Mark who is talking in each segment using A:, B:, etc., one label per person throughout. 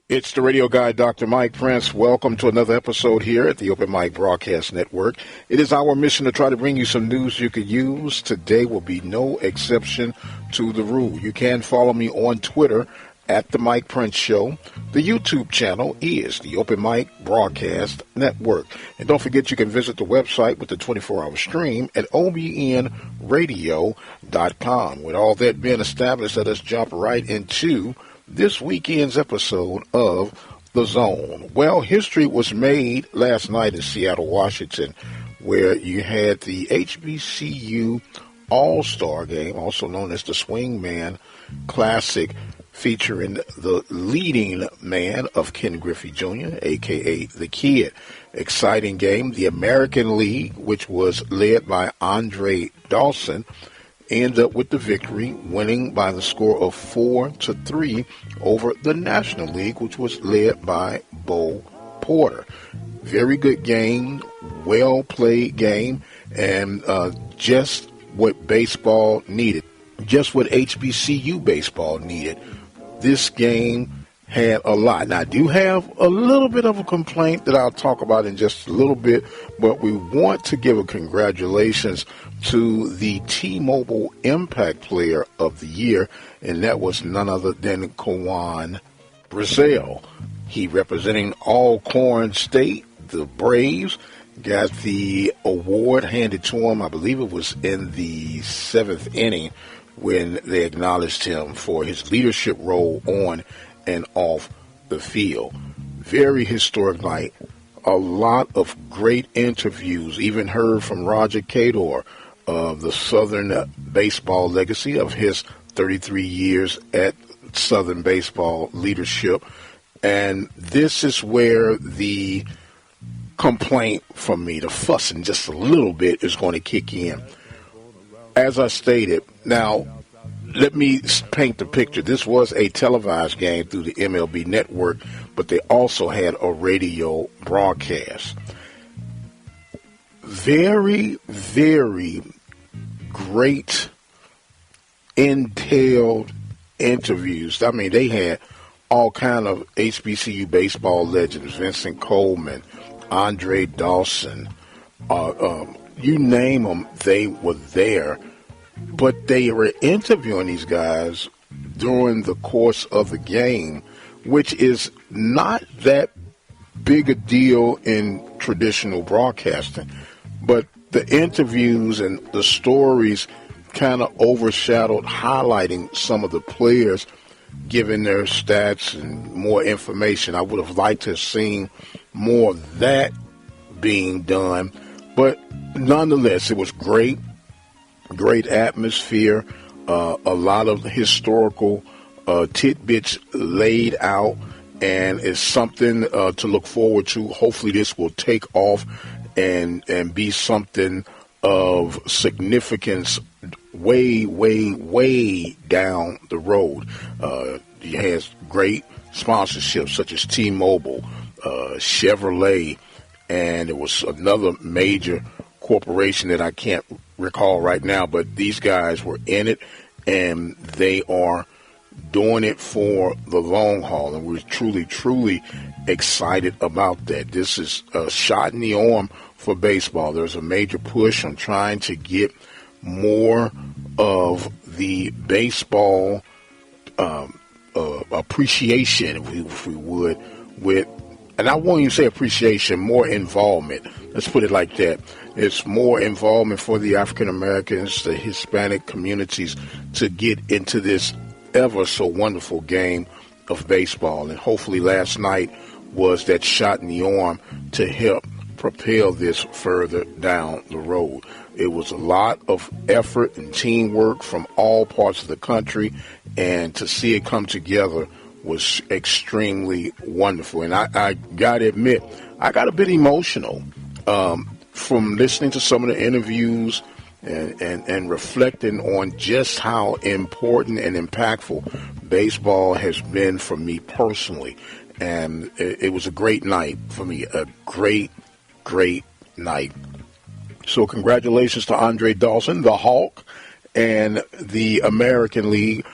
A: It's the radio guy, Dr. Mike Prince. Welcome to another episode here at the Open Mic Broadcast Network. It is our mission to try to bring you some news you could use. Today will be no exception to the rule. You can follow me on Twitter at The Mike Prince Show. The YouTube channel is the Open Mic Broadcast Network. And don't forget you can visit the website with the 24-hour stream at obnradio.com. With all that being established, let us jump right into this weekend's episode of The Zone. Well, history was made last night in Seattle, Washington, where you had the HBCU All-Star game, also known as the Swingman Classic, featuring the leading man of Ken Griffey Jr., a.k.a. The Kid. Exciting game. The American League, which was led by Andre Dawson, ended up with the victory, winning by the score of 4-3 over the National League, which was led by Bo Porter. Very good game, well-played game, and just what baseball needed, just what HBCU baseball needed. This game had a lot. Now, I do have a little bit of a complaint that I'll talk about in just a little bit, but we want to give a congratulations to the T-Mobile Impact Player of the Year, and that was none other than Kawan Brazil. He, representing Alcorn State, the Braves, got the award handed to him. I believe it was in the 7th inning when they acknowledged him for his leadership role on and off the field. Very historic night. A lot of great interviews, even heard from Roger Cador of the Southern baseball legacy of his 33 years at Southern baseball leadership. And this is where the complaint from me, the fussing just a little bit, is going to kick in. As I stated, now, let me paint the picture. This was a televised game through the MLB network, but they also had a radio broadcast. Very, very great entailed interviews. I mean, they had all kind of HBCU baseball legends, Vincent Coleman, Andre Dawson, you name them, they were there. But they were interviewing these guys during the course of the game, which is not that big a deal in traditional broadcasting. But the interviews and the stories kind of overshadowed highlighting some of the players, giving their stats and more information. I would have liked to have seen more of that being done. But nonetheless, it was great. Great atmosphere, a lot of historical tidbits laid out, and it's something to look forward to. Hopefully this will take off and be something of significance way, way, way down the road. It has great sponsorships such as T-Mobile, Chevrolet, and it was another major corporation that I can't recall right now, but these guys were in it, and they are doing it for the long haul, and we're truly, truly excited about that. This is a shot in the arm for baseball. There's a major push on trying to get more of the baseball appreciation, if we would, with, and I won't even say appreciation, more involvement. Let's put it like that. It's more involvement for the African Americans, the Hispanic communities, to get into this ever so wonderful game of baseball. And hopefully last night was that shot in the arm to help propel this further down the road. It was a lot of effort and teamwork from all parts of the country, and to see it come together was extremely wonderful. And I got to admit, I got a bit emotional from listening to some of the interviews and reflecting on just how important and impactful baseball has been for me personally. And it was a great night for me, a great, great night. So congratulations to Andre Dawson, the Hawk, and the American League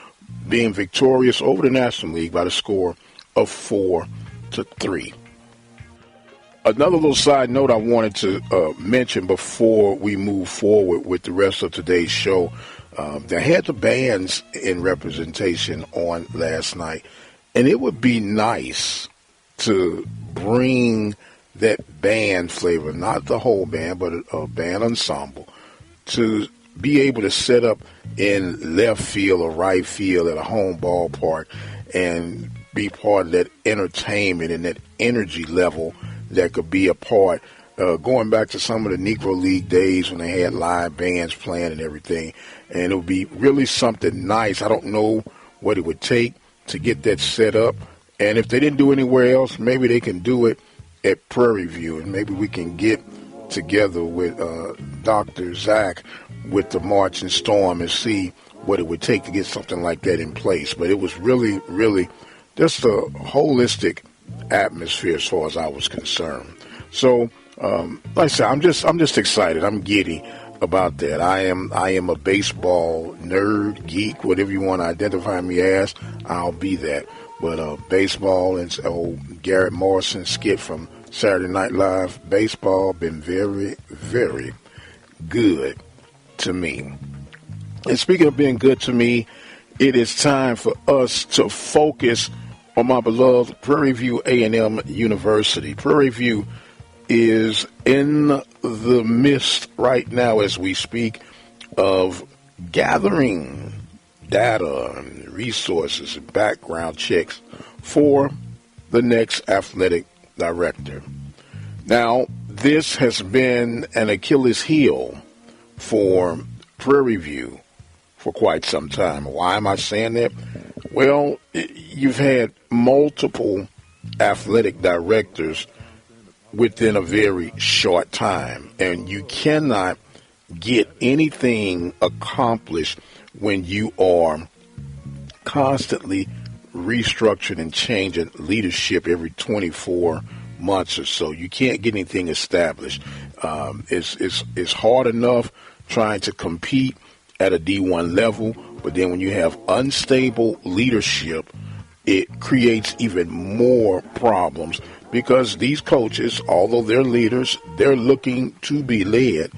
A: being victorious over the National League by the score of 4-3. Another little side note I wanted to mention before we move forward with the rest of today's show. They had the bands in representation on last night, and it would be nice to bring that band flavor, not the whole band, but a band ensemble, to be able to set up in left field or right field at a home ballpark and be part of that entertainment and that energy level that could be a part. Going back to some of the Negro League days when they had live bands playing and everything, and it would be really something nice. I don't know what it would take to get that set up, and if they didn't do anywhere else, maybe they can do it at Prairie View, and maybe we can get together with Dr. Zach with the Marching Storm and see what it would take to get something like that in place. But it was really, really just a holistic atmosphere as far as I was concerned. So, like I said, I'm just excited. I'm giddy about that. I am a baseball nerd, geek, whatever you want to identify me as. I'll be that. But baseball and old Garrett Morrison skit from Saturday Night Live, baseball been very, very good to me. And speaking of being good to me, it is time for us to focus on my beloved Prairie View A&M University. Prairie View is in the midst right now as we speak of gathering data and resources and background checks for the next athletic director. Now, this has been an Achilles heel for Prairie View for quite some time. Why am I saying that? Well, you've had multiple athletic directors within a very short time, and you cannot get anything accomplished when you are constantly restructuring and changing leadership every 24 months or so. You can't get anything established. It's hard enough trying to compete at a D1 level, but then when you have unstable leadership, it creates even more problems because these coaches, although they're leaders, they're looking to be led.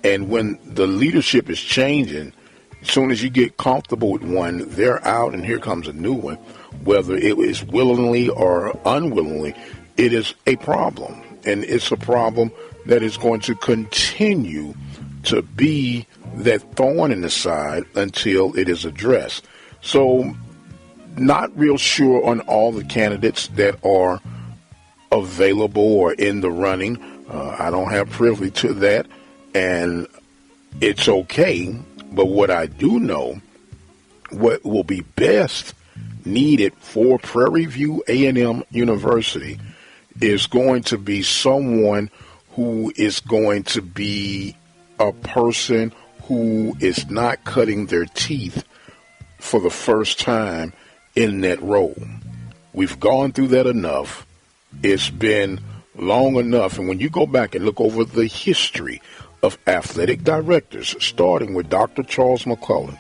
A: And when the leadership is changing, as soon as you get comfortable with one, they're out and here comes a new one. Whether it is willingly or unwillingly, it is a problem. And it's a problem that is going to continue to be that thorn in the side until it is addressed. So, not real sure on all the candidates that are available or in the running. I don't have privy to that, and it's okay. But what I do know, what will be best needed for Prairie View A&M University is going to be someone who is going to be a person who is not cutting their teeth for the first time in that role. We've gone through that enough. It's been long enough. And when you go back and look over the history of athletic directors, starting with Dr. Charles McClellan,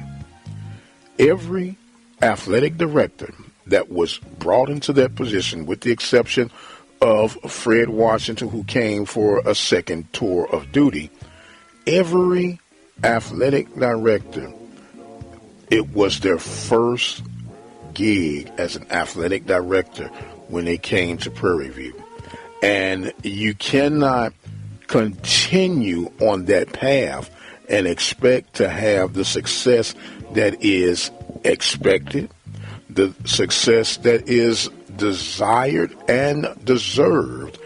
A: every athletic director that was brought into that position, with the exception of Fred Washington, who came for a second tour of duty, every athletic director, it was their first gig as an athletic director when they came to Prairie View. And you cannot continue on that path and expect to have the success that is expected, the success that is desired and deserved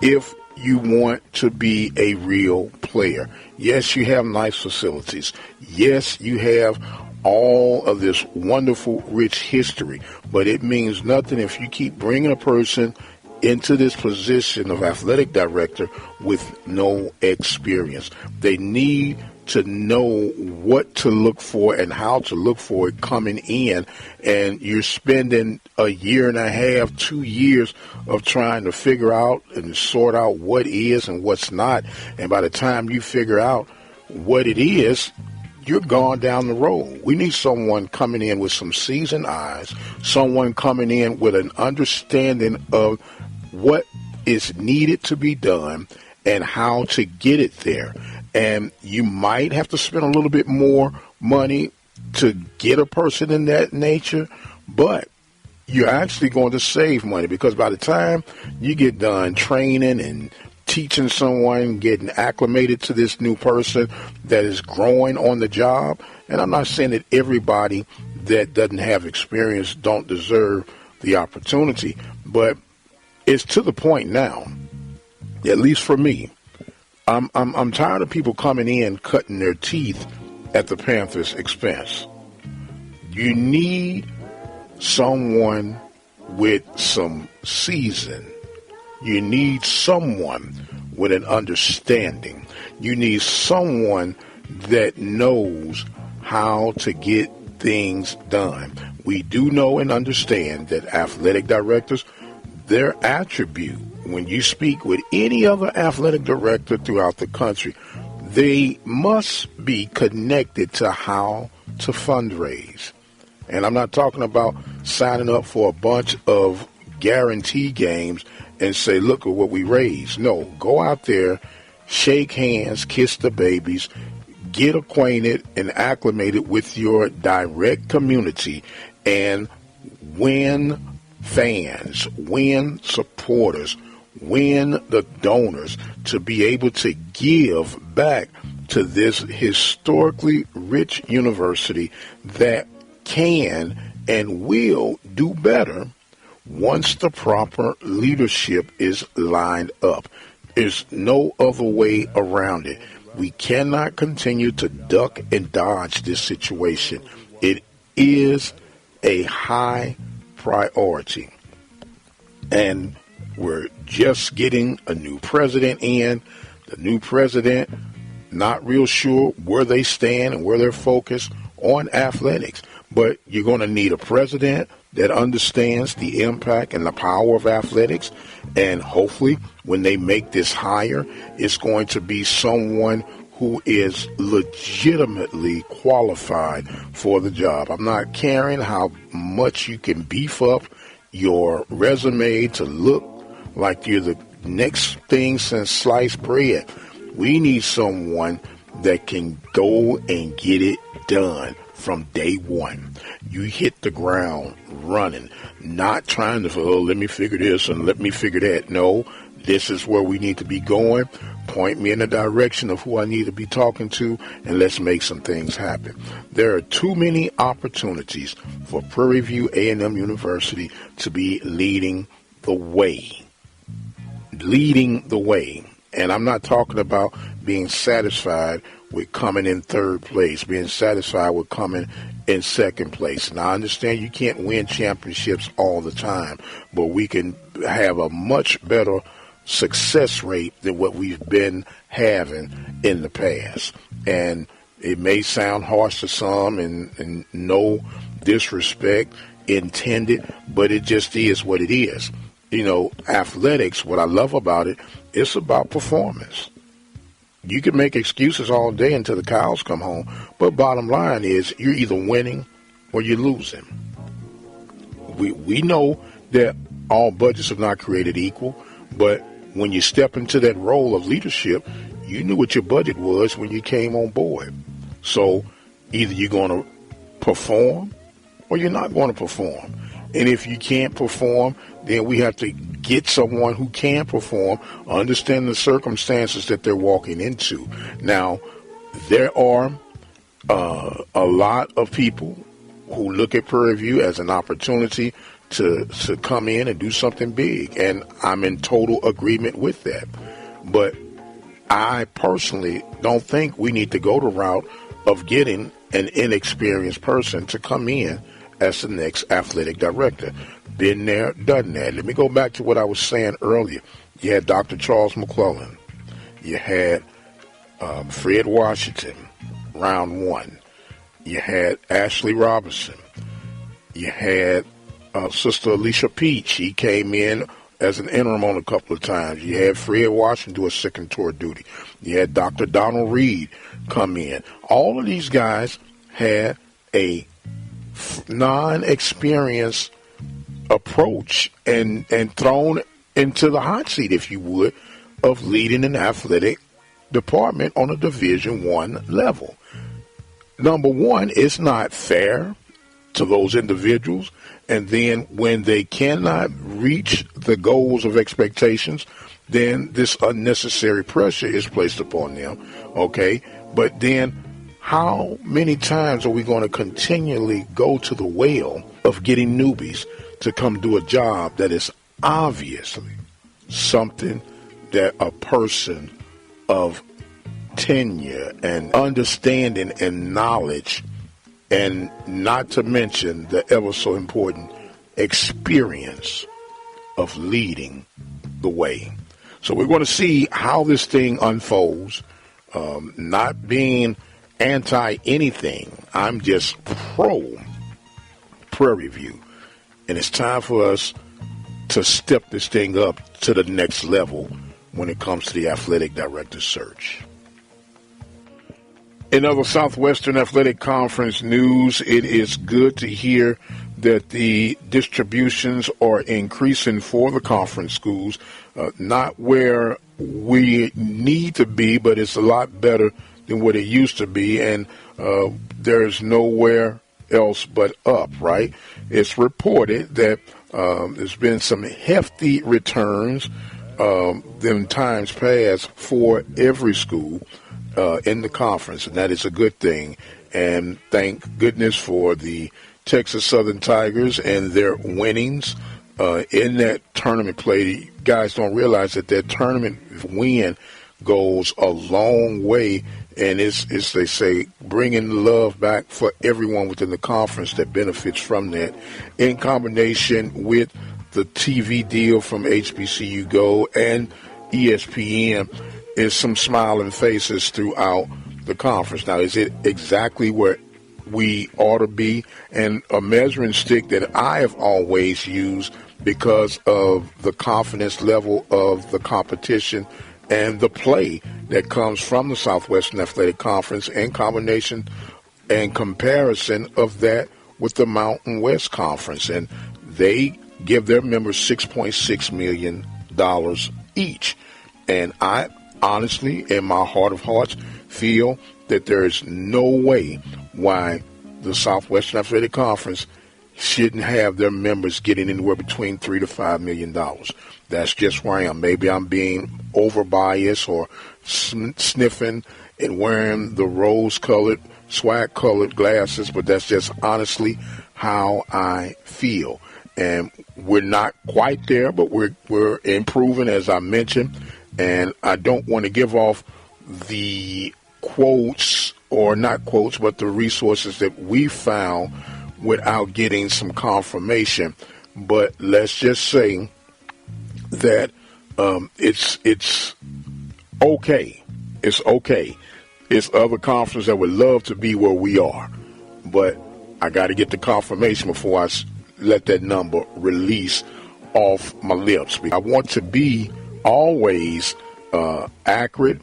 A: if you want to be a real player. Yes, you have nice facilities. Yes, you have all of this wonderful, rich history, but it means nothing if you keep bringing a person into this position of athletic director with no experience. They need to know what to look for and how to look for it coming in, and you're spending a year and a half, 2 years of trying to figure out and sort out what is and what's not, and by the time you figure out what it is, you're gone down the road. We need someone coming in with some seasoned eyes, someone coming in with an understanding of what is needed to be done and how to get it there. And you might have to spend a little bit more money to get a person in that nature, but you're actually going to save money, because by the time you get done training and teaching someone, getting acclimated to this new person that is growing on the job, and I'm not saying that everybody that doesn't have experience don't deserve the opportunity, but it's to the point now, at least for me, I'm tired of people coming in cutting their teeth at the Panthers' expense. You need someone with some season. You need someone with an understanding. You need someone that knows how to get things done. We do know and understand that athletic directors, their attribute, when you speak with any other athletic director throughout the country, they must be connected to how to fundraise. And I'm not talking about signing up for a bunch of guarantee games and say, look at what we raised. No, go out there, shake hands, kiss the babies, get acquainted and acclimated with your direct community, and win fans, win supporters, win the donors to be able to give back to this historically rich university that can and will do better once the proper leadership is lined up. There's no other way around it. We cannot continue to duck and dodge this situation. It is a high priority. And we're just getting a new president in. The new president, not real sure where they stand and where they're focused on athletics. But you're going to need a president that understands the impact and the power of athletics. And hopefully when they make this hire, it's going to be someone who is legitimately qualified for the job. I'm not caring how much you can beef up your resume to look like you're the next thing since sliced bread. We need someone that can go and get it done from day one. You hit the ground running, not trying to, oh, let me figure this and let me figure that. No, this is where we need to be going. Point me in the direction of who I need to be talking to, and let's make some things happen. There are too many opportunities for Prairie View A&M University to be leading the way. Leading the way. And I'm not talking about being satisfied with coming in third place, being satisfied with coming in second place. Now, I understand you can't win championships all the time, but we can have a much better success rate than what we've been having in the past. And it may sound harsh to some and no disrespect intended, but it just is what it is. You know, athletics, what I love about it, it's about performance. You can make excuses all day until the cows come home, but bottom line is you're either winning or you're losing. We know that all budgets are not created equal, but when you step into that role of leadership, you knew what your budget was when you came on board. So either you're going to perform or you're not going to perform. And if you can't perform, then we have to get someone who can perform, understand the circumstances that they're walking into. Now, there are a lot of people who look at Prairie View as an opportunity to come in and do something big, and I'm in total agreement with that. But I personally don't think we need to go the route of getting an inexperienced person to come in as the next athletic director. Been there, done that. Let me go back to what I was saying earlier. You had Dr. Charles McClellan. You had Fred Washington, round one. You had Ashley Robinson. You had Sister Alicia Peach. She came in as an interim on a couple of times. You had Fred Washington do a second tour of duty. You had Dr. Donald Reed come in. All of these guys had a non-experienced approach and thrown into the hot seat, if you would, of leading an athletic department on a Division I level. Number one, it's not fair to those individuals, and then when they cannot reach the goals of expectations, then this unnecessary pressure is placed upon them, okay? But then how many times are we going to continually go to the well of getting newbies to come do a job that is obviously something that a person of tenure and understanding and knowledge, and not to mention the ever so important experience of leading the way. So we're going to see how this thing unfolds, not being anti anything. I'm just pro Prairie View. And it's time for us to step this thing up to the next level when it comes to the athletic director search. In other Southwestern Athletic Conference news, it is good to hear that the distributions are increasing for the conference schools. Not where we need to be, but it's a lot better than what it used to be, and there's nowhere else but up, right? It's reported that there's been some hefty returns in times past for every school in the conference, and that is a good thing. And thank goodness for the Texas Southern Tigers and their winnings in that tournament play. You guys don't realize that tournament win goes a long way, and it's they say, bringing love back for everyone within the conference that benefits from that, in combination with the TV deal from HBCU Go and ESPN. Is some smiling faces throughout the conference. Now, is it exactly where we ought to be? And a measuring stick that I have always used because of the confidence level of the competition and the play that comes from the Southwestern Athletic Conference, in combination and comparison of that with the Mountain West Conference. And they give their members $6.6 million each. And I honestly, in my heart of hearts, feel that there is no way why the Southwestern Athletic Conference shouldn't have their members getting anywhere between $3 to $5 million. That's just where I am. Maybe I'm being over biased or sniffing and wearing the rose-colored, swag-colored glasses, but that's just honestly how I feel. And we're not quite there, but we're improving, as I mentioned. And I don't want to give off the quotes, or not quotes, but the resources that we found without getting some confirmation. But let's just say that it's okay. It's okay. It's other conferences that would love to be where we are. But I got to get the confirmation before I let that number release off my lips. I want to be always accurate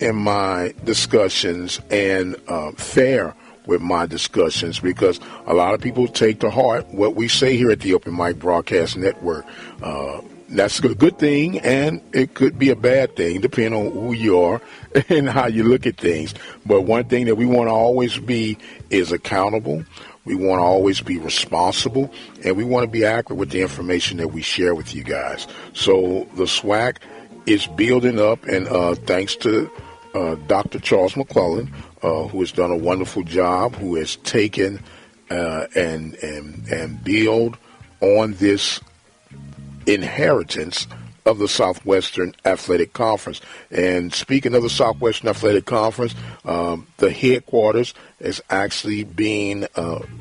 A: in my discussions and fair with my discussions, because a lot of people take to heart what we say here at the Open Mic Broadcast Network. That's a good thing, and it could be a bad thing, depending on who you are and how you look at things. But one thing that we want to always be is accountable. We want to always be responsible, and we want to be accurate with the information that we share with you guys. So the SWAC is building up, and thanks to Dr. Charles McClellan, who has done a wonderful job, who has taken and build on this inheritance of the Southwestern Athletic Conference. And speaking of the Southwestern Athletic Conference, the headquarters is actually being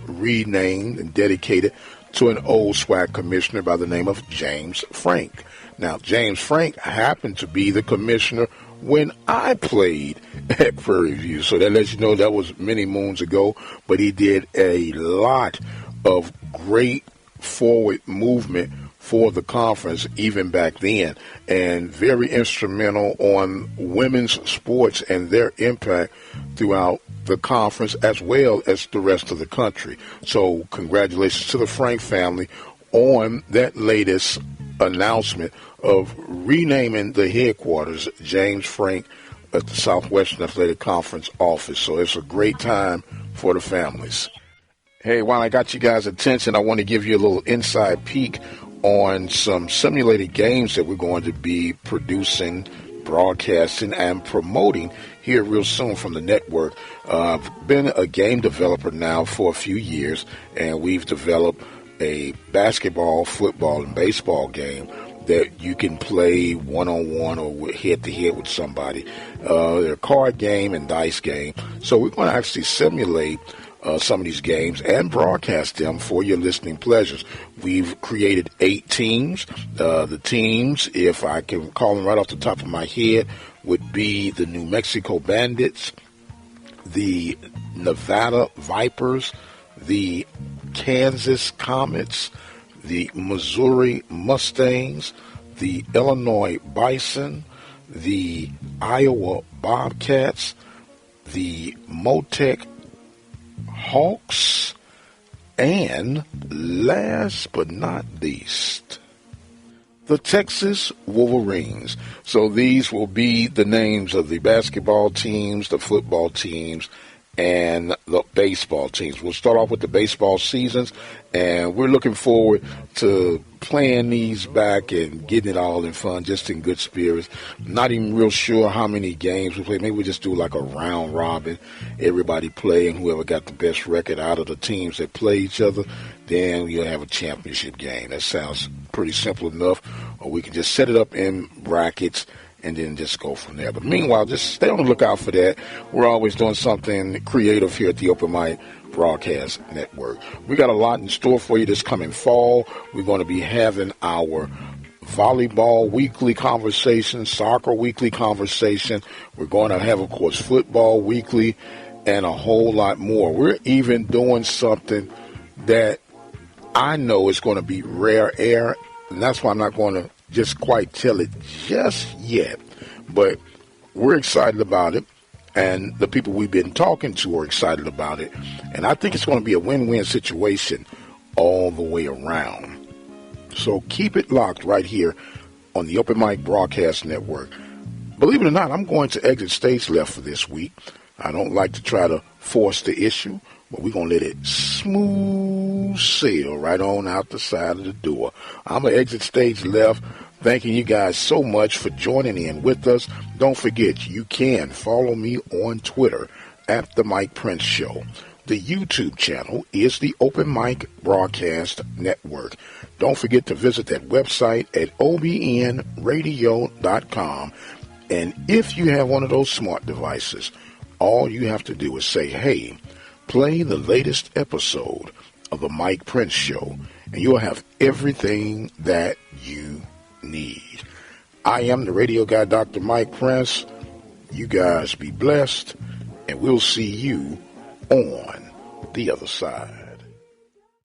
A: renamed and dedicated to an old SWAC commissioner by the name of James Frank. Now, James Frank happened to be the commissioner when I played at Prairie View. So that lets you know that was many moons ago, but he did a lot of great forward movement for the conference even back then, and very instrumental on women's sports and their impact throughout the conference as well as the rest of the country. So congratulations to the Frank family on that latest announcement of renaming the headquarters James Frank at the Southwestern Athletic Conference office. So it's a great time for the families. Hey, while I got you guys' attention, I want to give you a little inside peek on some simulated games that we're going to be producing, broadcasting, and promoting here real soon from the network. I've been a game developer now for a few years, and we've developed a basketball, football, and baseball game that you can play one-on-one or head-to-head with somebody. They're a card game and dice game. So we're going to actually simulate some of these games and broadcast them for your listening pleasures. We've created 8 teams. The teams, if I can call them right off the top of my head, would be the New Mexico Bandits, the Nevada Vipers, the Kansas Comets, the Missouri Mustangs, the Illinois Bison, the Iowa Bobcats, the Motec Hawks, and last but not least, the Texas Wolverines. So these will be the names of the basketball teams, the football teams, and the baseball teams. We'll start off with the baseball seasons, and we're looking forward to playing these back and getting it all in fun, just in good spirits. Not even real sure how many games we play. Maybe we just do like a round robin, everybody play, and whoever got the best record out of the teams that play each other, then we'll have a championship game. That sounds pretty simple enough. Or we can just set it up in brackets and then just go from there. But meanwhile, just stay on the lookout for that. We're always doing something creative here at the Open Mic Broadcast Network. We got a lot in store for you this coming fall. We're going to be having our volleyball weekly conversation, soccer weekly conversation. We're going to have, of course, football weekly, and a whole lot more. We're even doing something that I know is going to be rare air, and that's why I'm not going to just quite tell it just yet, but we're excited about it, and the people we've been talking to are excited about it, and I think it's going to be a win-win situation all the way around. So keep it locked right here on the Open Mic Broadcast Network. Believe it or not, I'm going to exit stage left for this week. I don't like to try to force the issue, but we're going to let it smooth sail right on out the side of the door. I'm going to exit stage left. Thanking you guys so much for joining in with us. Don't forget, you can follow me on Twitter at The Mike Prince Show. The YouTube channel is the Open Mic Broadcast Network. Don't forget to visit that website at obnradio.com. And if you have one of those smart devices, all you have to do is say, hey, play the latest episode of The Mike Prince Show, and you'll have everything that you need. I am the radio guy, Dr. Mike Prince. You guys be blessed, and we'll see you on the other side.